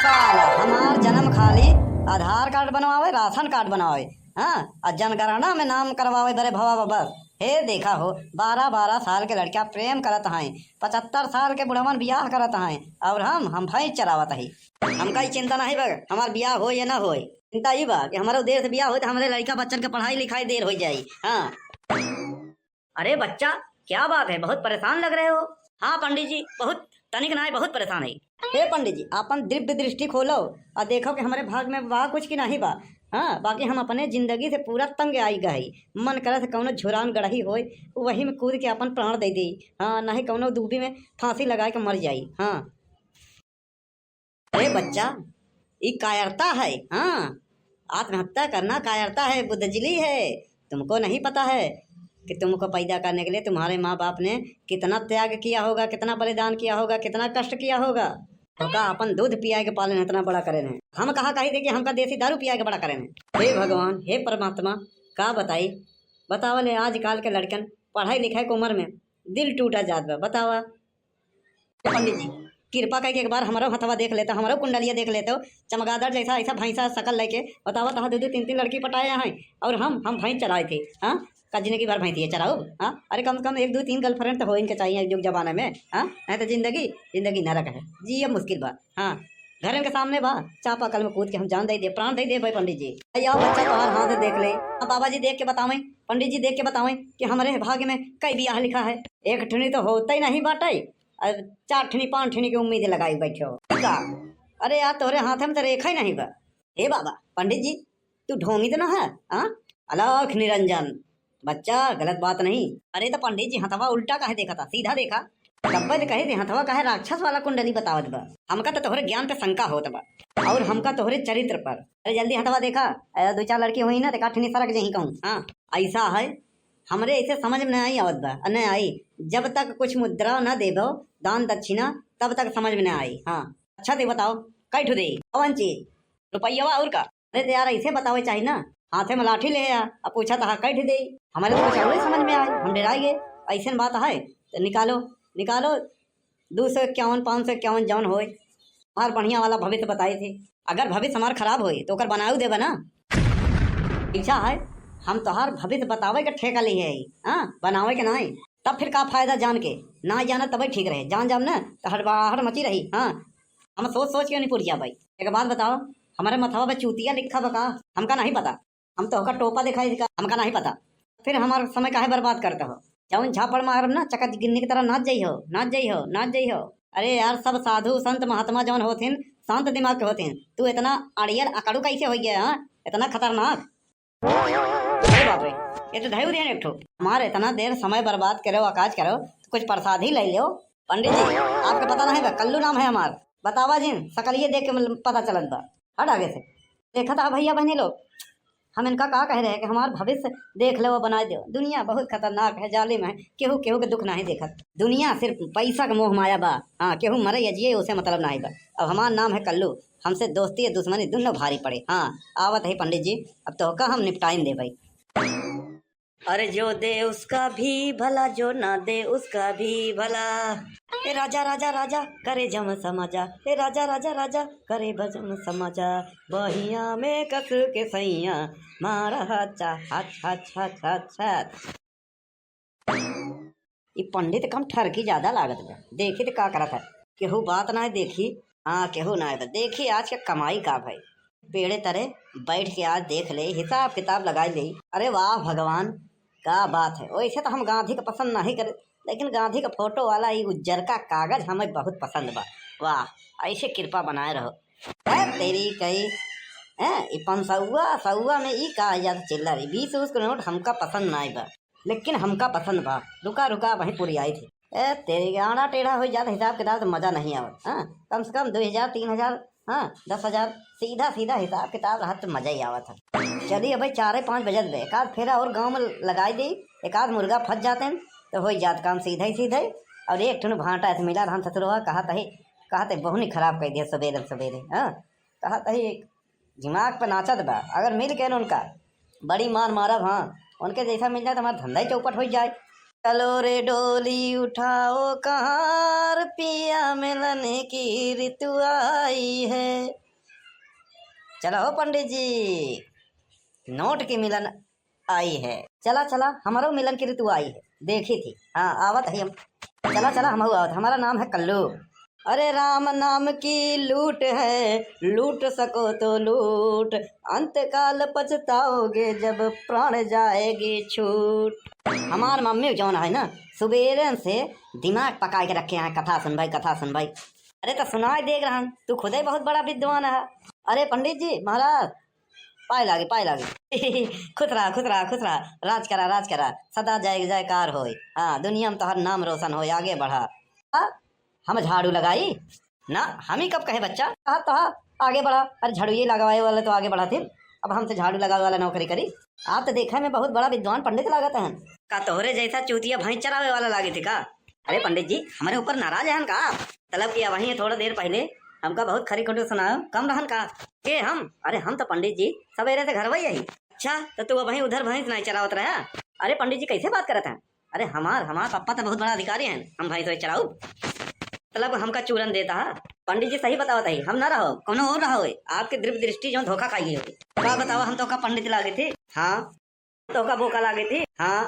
साला हमार जन्म खाली आधार कार्ड बनवावे, राशन कार्ड बनवावे, हाँ, और जनगणना में नाम करवावे बरे भवा बस। हे देखा हो 12-12 साल के लड़कियां प्रेम करत हैं, 75 साल के बुढ़वन बियाह करत हैं, और हम भैंस चरावत ही। हमका ही चिंता नहीं बा हमार बियाह हो या ना हो, चिंता ही बा कि हमारे देर से बियाह हो तो हमारे लड़का बच्चन के पढ़ाई लिखाई देर हो जाये। हाँ अरे बच्चा क्या बात है, बहुत परेशान लग रहे हो। हाँ पंडित जी बहुत तनिक ना बहुत परेशान है। हे पंडित जी अपन दिव्य दृष्टि खोलो और देखो कि हमारे भाग में बा कुछ की नहीं बा। हाँ बाकी हम अपने जिंदगी से पूरा तंग आई गई, मन करे से कौनो झुरान गढ़ही होए वही में कूद के अपन प्राण दे दी। हाँ नहीं कौनो दूबी में फांसी लगा के मर जाई। हाँ अरे बच्चा ये कायरता है। हाँ आत्महत्या करना कायरता है, बुद्धजली है। तुमको नहीं पता है कि तुमको पैदा करने के लिए तुम्हारे माँ बाप ने कितना त्याग किया होगा, कितना बलिदान किया होगा, कितना कष्ट किया होगा। तो का अपन दूध पिया के पाले इतना बड़ा करे हैं, हम कहा कही थे कि हमका देसी दारू पिया के बड़ा करे हैं। हे भगवान हे परमात्मा का बताई बतावले आजकल के लड़कन पढ़ाई लिखाई की उम्र में दिल टूटा जात बा। बतावा पंडित जी कृपा करके एक बार हमारा हथवा देख लेते, हमारा कुंडलिया देख लेते हो, चमगादड़ जैसा ऐसा भैंसा शकल लेके। बतावा तहा 2-3 लड़की पटाए हैं और हम भैंस चलाए थे। हाँ का जिंदगी भर भैंस चलाओ। हाँ अरे कम से कम 1-2-3 गर्लफ्रेंड तो हो इनके चाहिए युग जमाने में। हाँ नहीं तो जिंदगी नरक है जी, अब मुश्किल बा। हाँ घर के सामने बा चापा कल में कूद के हम जान दे प्राण दे भाई। पंडित जी आओ बच्चा तुम्हार हाथ से देख ले। बाबा जी देख के बतावें, पंडित जी देख के बतावें कि हमारे भाग्य में कई बियाह लिखा है। एक ठनी तो होता ही नहीं बाटे, 4 ठनी 5 ठनी की उम्मीद लगाई बैठे हो का। अरे यार तोरे हाथ में तो रेखा ही नहीं बा। हे बाबा पंडित जी तू ढोंगी तो ना है। हाँ अलख निरंजन बच्चा गलत बात नहीं। अरे तो पंडित जी हथवा उल्टा काहे देखा था, सीधा देखा तब्बे से कहे थे हथवा काहे राक्षस वाला कुंडली बतावत बा। हमका तो तोहरे ज्ञान पे शंका होत बा और हमका तोहरे चरित्र पर। अरे जल्दी हथवा देखा, 2-4 लड़की हुई ना तो काठनी सरक जही कहूँ। हाँ ऐसा है हमरे ऐसे समझ में नहीं आवत बा, नहीं आई जब तक कुछ मुद्रा न देबो दान दक्षिणा तब तक समझ में न आई। हाँ अच्छा दे बताओ कई ठो दे कौन चीज रुपया और का। अरे यार ऐसे बतावे चाहिए ना, हाथे में लाठी ले अब पूछा था कई ठो दे, हमारे तो कुछ और समझ में आए, हम डरा गए। ऐसे बात है तो निकालो 251 551 जौन होए हमार बढ़िया वाला भविष्य बताए थे। अगर भविष्य हमार खराब होए तो ओकर बनाऊ देबा ना। इच्छा है हम तोहार भविष्य बतावे के ठेका ली है। हाँ बनावे के नहीं तब फिर का फायदा जान के ना जाना तभी ठीक रहे, जान ना तो हड़बड़ाहट मची रही। हाँ हम सोच के नहीं पुर जा भाई। एक बात बताओ हमारे मथवा पे चूतिया लिखा बका, हमका नहीं पता। हम तो टोपा दिखाई हमका नहीं पता, फिर हमारा समय काहे बर्बाद करते हो। जौन झापड़ मारब ना चका गिन्नी की तरह नाच जाइ हो। अरे यार सब साधु संत महात्मा जौन होथिन शांत दिमाग के होथिन, तू इतना अड़ियल अकड़ू कैसे हो गया। हाँ इतना खतरनाक। अरे बाप रे ये तो धैर्य है एक ठो। हमारे इतना देर समय बर्बाद करो आकाश करो तो कुछ प्रसाद ही ले लो। पंडित जी आपको पता नहीं बा कल्लू नाम है हमार। बतावा जी सकलिए देख के पता चलत बा। हट आगे से देखा था भैया बहनी लोग हम इनका कहा कह रहे हैं कि हमारा भविष्य देख लो बना दो। दुनिया बहुत खतरनाक है जालिम है, केहू केहू के दुख नहीं देखत। दुनिया सिर्फ पैसा का मोह माया बा। हाँ केहू मरे या जिये उसे मतलब नहीं बा। अब हमारा नाम है कल्लू, हमसे दोस्ती या दुश्मनी दोनों भारी पड़े। हाँ आवत है पंडित जी अब तो का हम निपटाइन दे भाई। अरे जो दे उसका भी भला, जो ना दे उसका भी भला। हे राजा राजा राजा करे जम समाजा, हे राजा राजा राजा करे भजम समाजा। बहिया में कस के सैया मारा हाचा हाच हाच हाच हाच हाच। ये पंडित कम ठरकी ज्यादा लागत बा। देखी तो का करत है, केहू बात ना देखी। हाँ केहू ना देखी आज के कमाई का भाई। पेड़े तरे बैठ के आज देख ले, हिसाब किताब लगा ले। अरे वाह भगवान का बात है। वैसे तो हम गांधी का पसंद नहीं करे, लेकिन गांधी का फोटो वाला ये उज्जर का कागज हमें बहुत पसंद बा। वाह ऐसे कृपा बनाए रहो। तेरी कई है 500 में ई का याद चिल्ला रही 20 का नोट हमका पसंद नहीं बा, लेकिन हमका पसंद बा। रुका वहीं पूरी आई थी। तेरी आड़ा टेढ़ा हो जाता हिसाब किताब तो मजा नहीं आवत। हाँ कम से कम 2000-3000 हाँ 10,000 सीधा हिसाब किताब रहा तो मजा ही आवत है। चलिए भाई 4-5 बजत बे, एकाध फेरा और गाँव में लगाई दी, एकाध मुर्गा फंस जाते हैं तो हो जात काम सीधा ही। और एक ठुन भांटा ऐसे मिला हम ससुरवा कहा बहुत ही खराब कर दिया सवेरे। हाँ कहा दिमाग पर नाचत बा, अगर मिल के उनका बड़ी मार मारब। हाँ उनके जैसा मिल जाए तो हमारा धंधा ही चौपट हो जाए। चलो रे डोली उठाओ कहार, पिया मिलने की ऋतु आई है। चलो हो पंडित जी, नोट की मिलन आई है। चला चला, हमारो मिलन की ऋतु आई है, देखी थी। हाँ आवत है हम। चला चला, हम आवत। हमारा नाम है कल्लू। अरे राम नाम की लूट है, लूट सको तो लूट, अंत काल पछताओगे जब प्राण जाएगी छूट। हमार मम्मी जौन है ना, सुबेरे से दिमाग पका के रखे हैं, कथा सुन भाई, कथा सुन भाई। अरे तो सुनाई देख रहा, तू खुद ही बहुत बड़ा विद्वान है। अरे पंडित जी महाराज, पाए लागे पाए लागे। खुश रहा खुश रहा खुश रहा, राज करा, सदा जय जयकार होय। हाँ दुनिया में तोहर नाम रोशन होय, आगे बढ़ा। हम झाड़ू लगाई ना, हम ही कब कहे बच्चा, कहा तो आगे बढ़ा। अरे झाड़ू ये लगवाए वाले तो आगे बढ़ा थे, अब हमसे झाड़ू लगावे वाला नौकरी करी। आप तो देखा में बहुत बड़ा विद्वान पंडित लागत है का, तोहरे जैसा चूतिया भैंस चरावे वाला लागे थे का। अरे पंडित जी हमारे ऊपर नाराज है का, तलब किया वही थोड़ा देर पहले हमका बहुत खरी खोटू सुनाओ, कम रहन का के हम। अरे हम तो पंडित जी सवेरे से घर वही यही। अच्छा तो तू वही उधर भैंस नहीं चरावत रहा। अरे पंडित जी कैसे बात करत है, अरे हमार पापा तो बहुत बड़ा अधिकारी हैं, हम भैंस तो चराऊ मतलब हमका चूरन देता है। पंडित जी सही बताओ तही, हम ना रहो कोनो और रहो, आपके दिव्य दृष्टि जो धोखा खाई होगी। क्या बताओ, हम तो का पंडित लागे थे। हाँ तो का बोका लागे थे। हाँ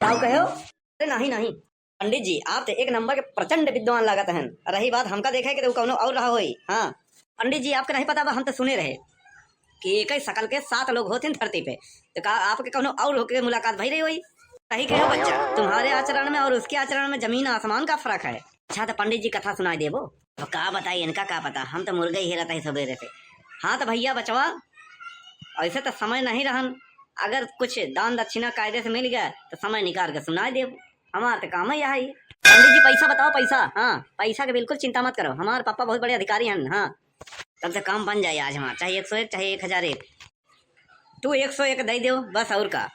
ताऊ कहो। अरे नहीं नहीं पंडित जी, आप तो एक नंबर के प्रचंड विद्वान लागत हैं। रही बात हमका देखा कि कौनो और रहा होई। हाँ पंडित जी आपके नहीं पता, हम तो सुने रहे कि एक ही शकल के 7 लोग होते हैं धरती पे, तो का आपके कौनो और होके मुलाकात भई रही हुई। सही कहो बच्चा, तुम्हारे आचरण में और उसके आचरण में जमीन आसमान का फर्क है। अच्छा तो पंडित जी कथा सुनाई देवो, तो का बताई इनका का पता, हम तो मुर्गा ही रहता है सवेरे से। हाँ तो भैया बचवा, ऐसे तो समय नहीं रहन, अगर कुछ दान दक्षिणा कायदे से मिल गया तो समय निकाल के सुनाई देव, हमारा तो काम ही है। पंडित जी पैसा बताओ पैसा। हाँ पैसा के बिल्कुल चिंता मत करो, हमारे पापा बहुत बड़े अधिकारी हैं। हाँ तब से काम बन जाए आज हमारा, चाहे 101 चाहे 1001, तू 101 दे दो बस, और का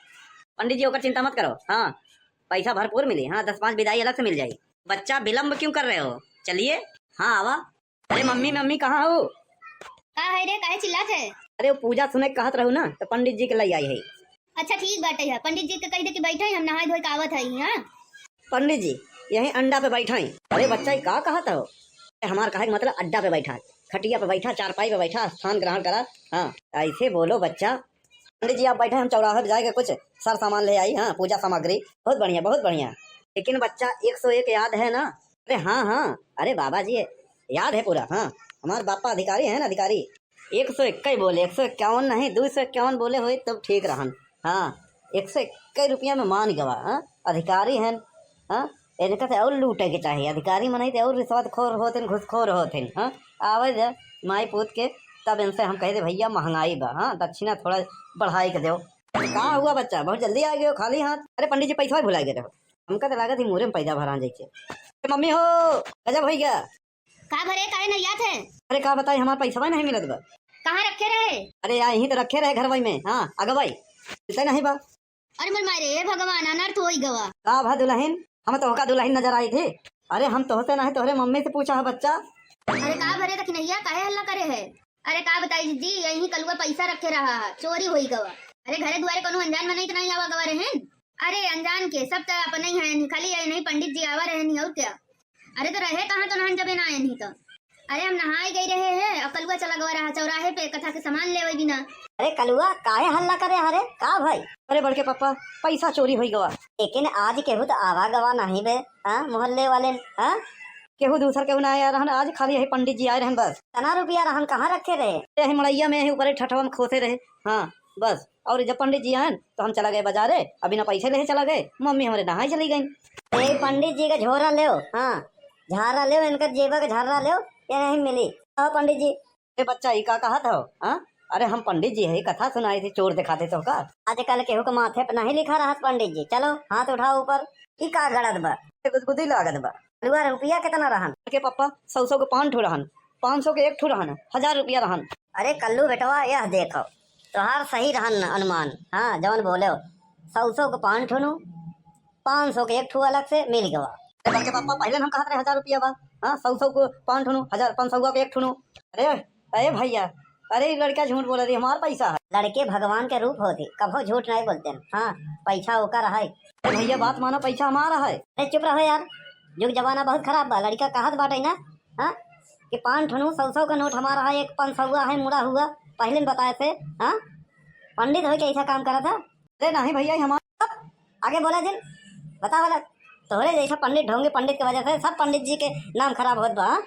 पंडित जी होकर चिंता मत करो। हाँ पैसा भरपूर मिले। हाँ 10-5 विदाई अलग से मिल जाएगी। बच्चा विलम्ब क्यों कर रहे हो, चलिए। हाँ आवा। अरे मम्मी मम्मी कहाँ हो। का है रे, काहे चिल्लात है। अरे वो पूजा सुने कहत रहू ना, तो पंडित जी के लिए आई है। अच्छा ठीक बाटे है, पंडित जी के कह दे कि बैठे हम नहाए धोए आवत है। हाँ पंडित जी यही अंडा पे बैठा है। अरे बच्चा ही का कहत हो, हमार कहे मतलब अड्डा पे बैठा, खटिया पे बैठा, चारपाई पे बैठा, स्थान ग्रहण करा। हाँ ऐसे बोलो बच्चा। पंडित जी आप बैठे, हम चौराहे पे जाएगा कुछ सर सामान ले आई। हाँ पूजा सामग्री बहुत बढ़िया बहुत बढ़िया। लेकिन बच्चा 101 याद है ना। अरे हाँ हाँ, अरे बाबा जी याद है पूरा। हाँ हमारे बापा अधिकारी है ना, अधिकारी। 101 बोले, 151 नहीं 251 बोले हुए तब ठीक रहन। हाँ 101 रुपया में मान गवा। हाँ अधिकारी हैं। हाँ इनका तो और लूटे के चाहिए, अधिकारी में नहीं तो और रिश्वत खोर होते, घुसखोर होते। हाँ आवे माई पूत के, तब इनसे हम कहे थे भैया महंगाई बा, हाँ दक्षिणा थोड़ा बढ़ाई के दो। कहाँ हुआ बच्चा, बहुत जल्दी आ गए हो खाली हाथ। अरे पंडित जी पैसा भुला गए रहो, हमका तो लागत ही मुरे में पैदा भरा जैसे। मम्मी हो गजब हो गया। का भरे काहे नहीं याद है। अरे का बताई, हमारा पैसा नहीं मिलत बा। कहाँ रखे रहे। अरे यहीं तो रखे रहे घर वही में। हाँ अगवाई मिलते नहीं बा। अरे मर मारे भगवान, अनर्थ हो गवा। का भा दुल्हन, हम तो का दुल्हन नजर आई थी। अरे हम तोहसे नहीं तोहरे मम्मी से पूछा है बच्चा। अरे का भरे तक नहीं काहे हल्ला करे है। अरे का बताई जी, यही कलुआ पैसा रखे रहा है, चोरी हुई गवा। अरे घरे दुआरे कोनो अनजान में नहीं तो नहीं आवा गवा रहे। अरे अनजान के सब तो अपने ही है, खाली है नहीं पंडित जी आवा रहे नहीं और क्या। अरे तो रहे कहाँ तो नहान जबे ना आए नहीं तो। अरे हम नहाए गई रहे हैं और कलुआ चला गवा रहा चौराहे पे, कथा के सामान ले वही बिना। अरे कलुआ काहे हल्ला करे हरे का भाई। अरे बड़के पापा पैसा चोरी हुई गवा। लेकिन आज केहू तो आवा गवा नहीं बे। हाँ मोहल्ले वाले। हाँ केहू दूसर केहू ना आया रहन, आज खाली यही पंडित जी आए रहन बस। तना रुपया रहन कहाँ रखे रहे। यही मड़ैया में यही ऊपर ठठवा में खोते रहे। हाँ बस, और जब पंडित जी आए तो हम चला गए बाजारे, अभी ना पैसे ले चला गए, मम्मी हमारे नहाई चली गई। पंडित जी का झोरा ले। हाँ झारा ले, इनका जेबा का झारा ले, ये नहीं मिली। हाँ पंडित जी। अरे बच्चा ही का कहा था। हाँ अरे हम पंडित जी है, कथा सुनाई थी, चोर दिखाते तो का। आजकल केहू के माथे पे नहीं लिखा रहा पंडित जी। चलो हाथ उठाओ ऊपर। ई का गड़त बा, गुदगुदी लागत बा। कलुआ रुपया कितना रहन। के पापा 100 के 5 ठो रहन, 500 के 1 ठो रहन, 1000 रुपया रहन। अरे कल्लू बेटवा यह देखो तोहार सही रहन अनुमान। हाँ जवन बोले हो 100 के 5 ठो, 500 के 1 ठो अलग से मिल गवा। के पापा पहले हम कहते रहे 1000 रुपया बा। हाँ 100 को 5 ठो, 500 के 1 ठो। अरे अरे भैया, अरे लड़का झूठ बोल रही, हमारा पैसा है। लड़के भगवान के रूप होते, कभो झूठ नहीं बोलते। हाँ पैसा ओकर है। भैया बात मानो, पैसा हमारा है। अरे चुप रहो यार, युग जमाना बहुत खराब बा। लड़का कहत बाटे ना हाँ कि 5 ठो 100 का नोट हमारा है, एक 500 है मुड़ा हुआ। पहले न बताए थे। हाँ, पंडित हो के ऐसा काम करा था। अरे नहीं भैया, हमारा आगे बोला जिन बता वाला तोहरे जैसा पंडित ढोंगे पंडित की वजह से सब पंडित जी के नाम खराब होत बा। हाँ?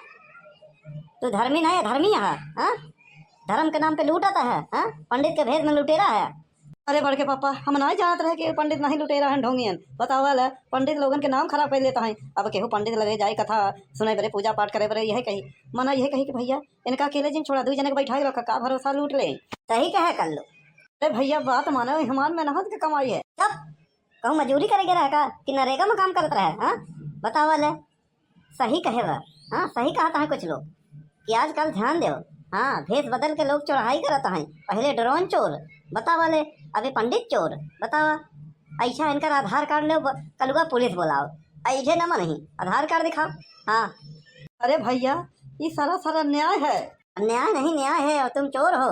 तू धर्मी नहीं है, धर्मी है। हाँ, धर्म के नाम पे लूटता है। हाँ, पंडित के भेद में लुटेरा है। अरे बड़के पापा, हम नहीं जानते रहे कि पंडित नहीं लुटेरा हैं ढोंगियन। बतावल है पंडित लोगन के नाम खराब कर लेता है। अब केहू पंडित लगे जाए कथा सुने बरे, पूजा पाठ करे बरे, यही कही मना यही कही कि भैया इनका अकेले जिन छोड़ा, 2 जने के बैठाई रखा, का भरोसा लूट ले। सही कहे कर लो। अरे भैया बात मानो, हमार मेहनत के कमाई है। तब कहूँ मजूरी करेगे रहा का कि नरेगा में काम करता है। हाँ, बतावल है सही कहे बा। हाँ, सही कहता है कुछ लोग कि आजकल ध्यान दो। हाँ, भेष बदल के लोग चढ़ाई करता है। पहले ड्रोन चोर बतावले, अभी पंडित चोर बतावा। ऐसा इनका आधार कार्ड ले कलुआ पुलिस बोलाओ, ऐसे न नहीं आधार कार्ड दिखाओ। हाँ, अरे भैया ये सारा सारा न्याय है। न्याय नहीं न्याय है और तुम चोर हो।